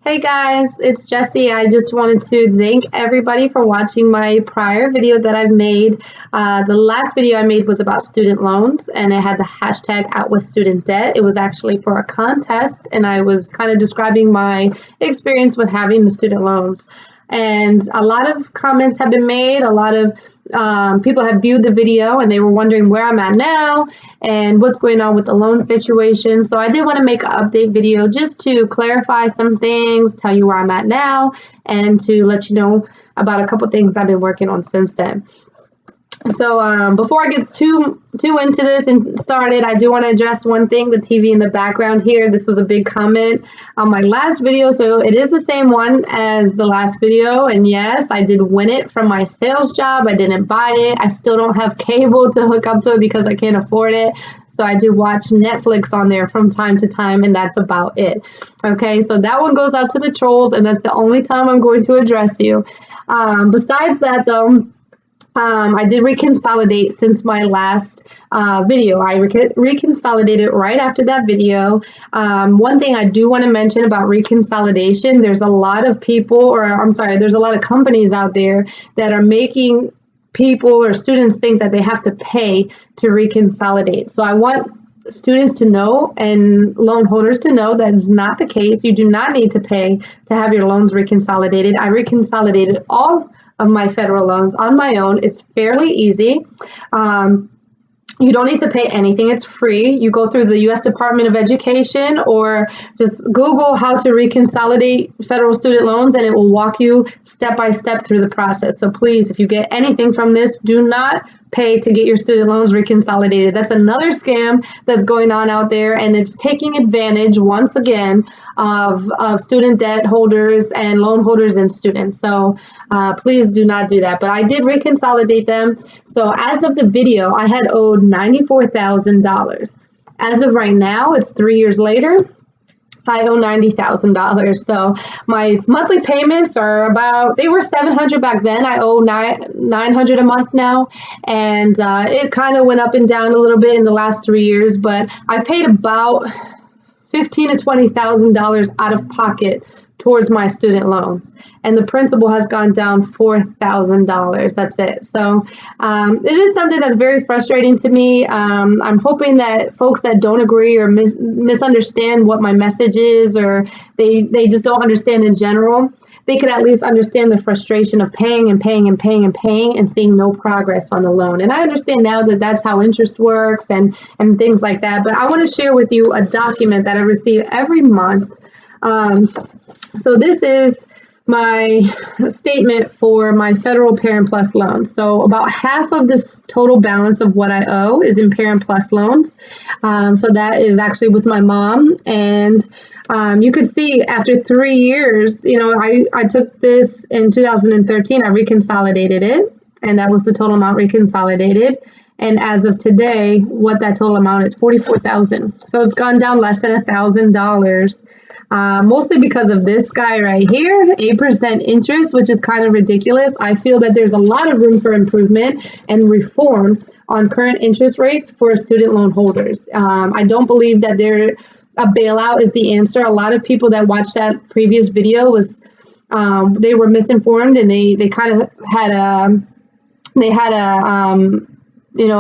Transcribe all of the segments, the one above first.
Hey guys, it's Jessie. I just wanted to thank everybody for watching my prior video that I've made. The last video I made was about student loans and it had the hashtag out with student debt. It was actually for a contest and I was kind of describing my experience with having the student loans. And a lot of comments have been made. A lot of people have viewed the video and they were wondering where I'm at now and what's going on with the loan situation. So I did want to make an update video just to clarify some things, tell you where I'm at now, and to let you know about a couple things I've been working on since then. So before I get too into this and started, I do want to address one thing, the TV in the background here. This was a big comment on my last video, so it is the same one as the last video. And yes, I did win it from my sales job. I didn't buy it. I still don't have cable to hook up to it because I can't afford it. So I do watch Netflix on there from time to time, and that's about it. Okay, so that one goes out to the trolls, and that's the only time I'm going to address you. Besides that, though, I did reconsolidate since my last video. I reconsolidated right after that video. One thing I do want to mention about reconsolidation, there's a lot of people, there's a lot of companies out there that are making people or students think that they have to pay to reconsolidate. So I want students to know and loan holders to know that is not the case. You do not need to pay to have your loans reconsolidated. I reconsolidated all of my federal loans on my own. It's fairly easy. You don't need to pay anything. It's free. You go through the U.S. Department of Education or just Google how to reconsolidate federal student loans and it will walk you step by step through the process. So please, if you get anything from this, do not pay to get your student loans reconsolidated. That's another scam that's going on out there, and it's taking advantage once again of student debt holders and loan holders and students. So please do not do that. But I did reconsolidate them. So as of the video, I had owed $94,000. As of right now, it's 3 years later, I owe $90,000. So my monthly payments are they were $700 back then. I owe $900 a month now. And it kind of went up and down a little bit in the last 3 years, but I've paid about $15,000 to $20,000 out of pocket towards my student loans, and the principal has gone down $4,000. That's it. So it is something that's very frustrating to me. I'm hoping that folks that don't agree or misunderstand what my message is, or they just don't understand in general, they could at least understand the frustration of paying and paying and paying and paying and seeing no progress on the loan. And I understand now that that's how interest works and things like that. But I want to share with you a document that I receive every month. So this is my statement for my federal Parent Plus loans. So about half of this total balance of what I owe is in Parent Plus loans. So that is actually with my mom. And you could see after 3 years, I took this in 2013, I reconsolidated it, and that was the total amount reconsolidated. And as of today, what that total amount is, $44,000. So it's gone down less than $1,000. Mostly because of this guy right here, 8% interest, which is kind of ridiculous. I feel that there's a lot of room for improvement and reform on current interest rates for student loan holders. I don't believe that a bailout is the answer. A lot of people that watched that previous video they were misinformed, and they kind of had a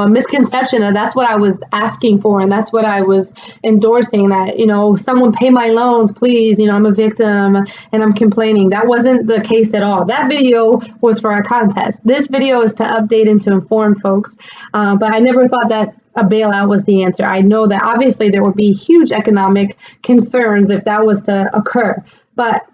misconception that that's what I was asking for, and that's what I was endorsing, that, someone pay my loans, please, I'm a victim and I'm complaining. That wasn't the case at all. That video was for a contest. This video is to update and to inform folks, but I never thought that a bailout was the answer. I know that obviously there would be huge economic concerns if that was to occur, but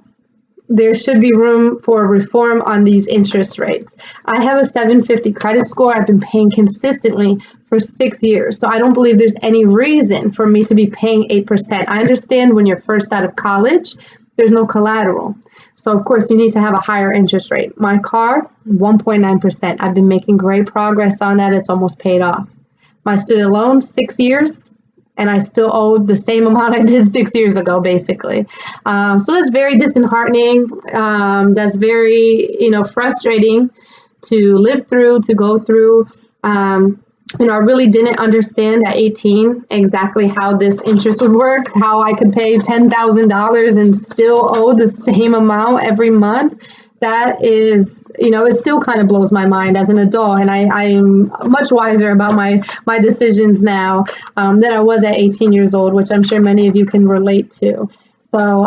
there should be room for reform on these interest rates. I have a 750 credit score. I've been paying consistently for 6 years. So I don't believe there's any reason for me to be paying 8%. I understand when you're first out of college, there's no collateral. So of course you need to have a higher interest rate. My car, 1.9%. I've been making great progress on that. It's almost paid off. My student loan, 6 years, and I still owe the same amount I did 6 years ago, basically. So that's very disheartening. That's very, frustrating to live through, to go through. I really didn't understand at 18 exactly how this interest would work, how I could pay $10,000 and still owe the same amount every month. That is, it still kind of blows my mind as an adult, and I'm much wiser about my decisions now than I was at 18 years old, which I'm sure many of you can relate to. So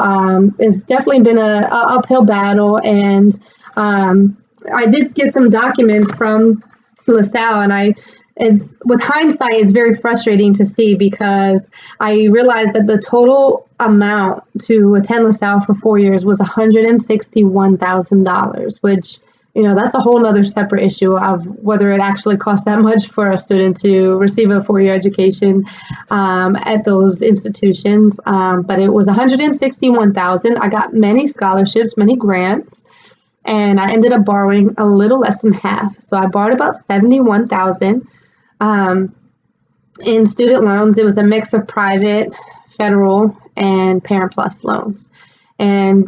it's definitely been a uphill battle, and I did get some documents from LaSalle, and it's with hindsight, it's very frustrating to see because I realized that the total amount to attend LaSalle for 4 years was $161,000, which, that's a whole nother separate issue of whether it actually costs that much for a student to receive a 4-year education at those institutions. But it was $161,000. I got many scholarships, many grants, and I ended up borrowing a little less than half. So I borrowed about $71,000. In student loans, it was a mix of private, federal, and Parent Plus loans. And,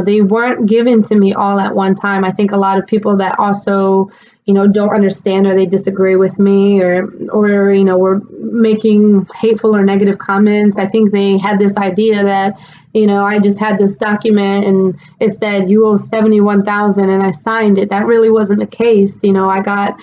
they weren't given to me all at one time. I think a lot of people that also, don't understand or they disagree with me or were making hateful or negative comments. I think they had this idea that, I just had this document and it said you owe $71,000 and I signed it. That really wasn't the case. I got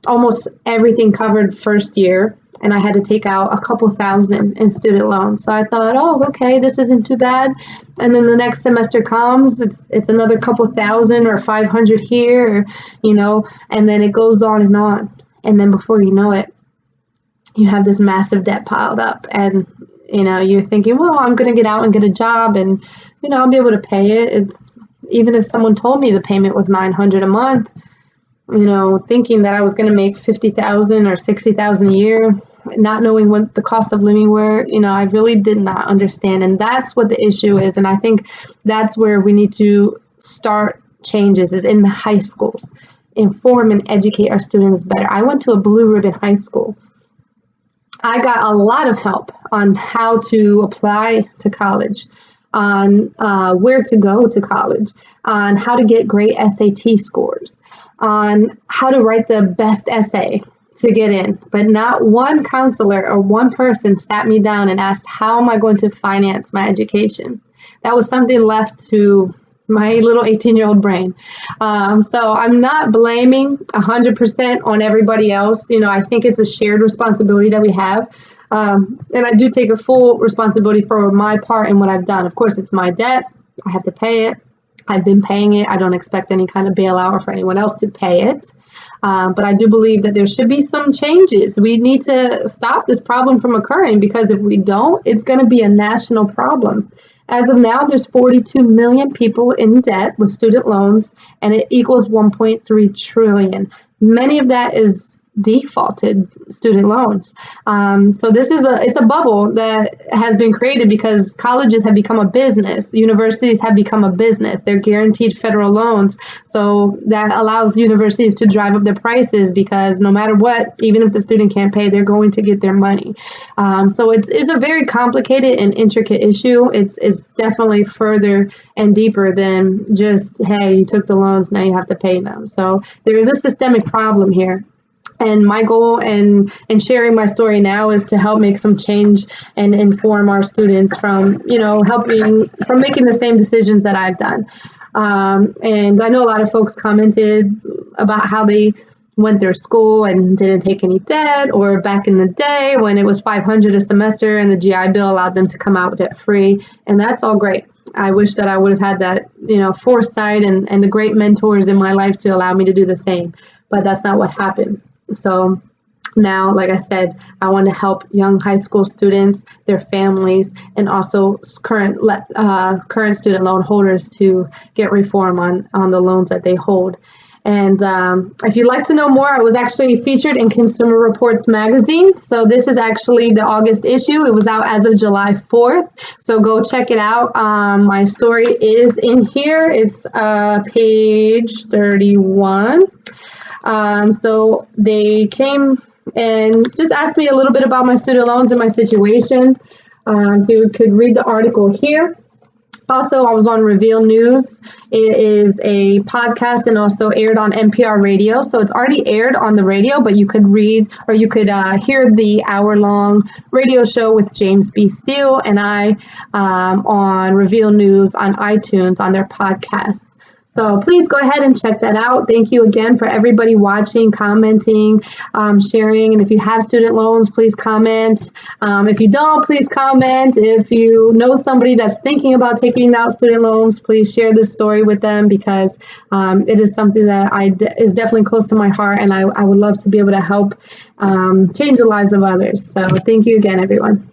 almost everything covered first year, and I had to take out a couple thousand in student loans. So I thought, oh, okay, this isn't too bad. And then the next semester comes, it's another couple thousand or 500 here, and then it goes on and on. And then before you know it, you have this massive debt piled up, and you're thinking, well, I'm going to get out and get a job, and I'll be able to pay it. It's even if someone told me the payment was $900 a month. Thinking that I was going to make $50,000 or $60,000 a year, not knowing what the cost of living were, I really did not understand. And that's what the issue is. And I think that's where we need to start changes, is in the high schools. Inform and educate our students better. I went to a blue ribbon high school. I got a lot of help on how to apply to college, on where to go to college, on how to get great SAT scores, on how to write the best essay to get in. But not one counselor or one person sat me down and asked, how am I going to finance my education? That was something left to my little 18-year-old brain. So I'm not blaming 100% on everybody else. I think it's a shared responsibility that we have. And I do take a full responsibility for my part in what I've done. Of course, it's my debt. I have to pay it. I've been paying it. I don't expect any kind of bailout or for anyone else to pay it. But I do believe that there should be some changes. We need to stop this problem from occurring, because if we don't, it's going to be a national problem. As of now, there's 42 million people in debt with student loans, and it equals 1.3 trillion. Many of that is defaulted student loans. So it's a bubble that has been created because colleges have become a business. Universities have become a business. They're guaranteed federal loans. So that allows universities to drive up their prices, because no matter what, even if the student can't pay, they're going to get their money. So it's a very complicated and intricate issue. It's definitely further and deeper than just, hey, you took the loans, now you have to pay them. So there is a systemic problem here. And my goal in sharing my story now is to help make some change and inform our students from making the same decisions that I've done. And I know a lot of folks commented about how they went through school and didn't take any debt, or back in the day when it was $500 a semester and the GI Bill allowed them to come out debt free. And that's all great. I wish that I would have had that, foresight and the great mentors in my life to allow me to do the same. But that's not what happened. So now, like I said, I want to help young high school students, their families, and also current student loan holders to get reform on the loans that they hold. And if you'd like to know more, I was actually featured in Consumer Reports magazine. So this is actually the August issue. It was out as of July 4th. So go check it out. My story is in here. It's page 31. So they came and just asked me a little bit about my student loans and my situation. So you could read the article here. Also, I was on Reveal News. It is a podcast and also aired on NPR radio. So it's already aired on the radio, but you could read or you could hear the hour-long radio show with James B. Steele and I on Reveal News on iTunes on their podcast. So please go ahead and check that out. Thank you again for everybody watching, commenting, sharing. And if you have student loans, please comment. If you don't, please comment. If you know somebody that's thinking about taking out student loans, please share this story with them because it is something that is definitely close to my heart, and I would love to be able to help change the lives of others. So thank you again, everyone.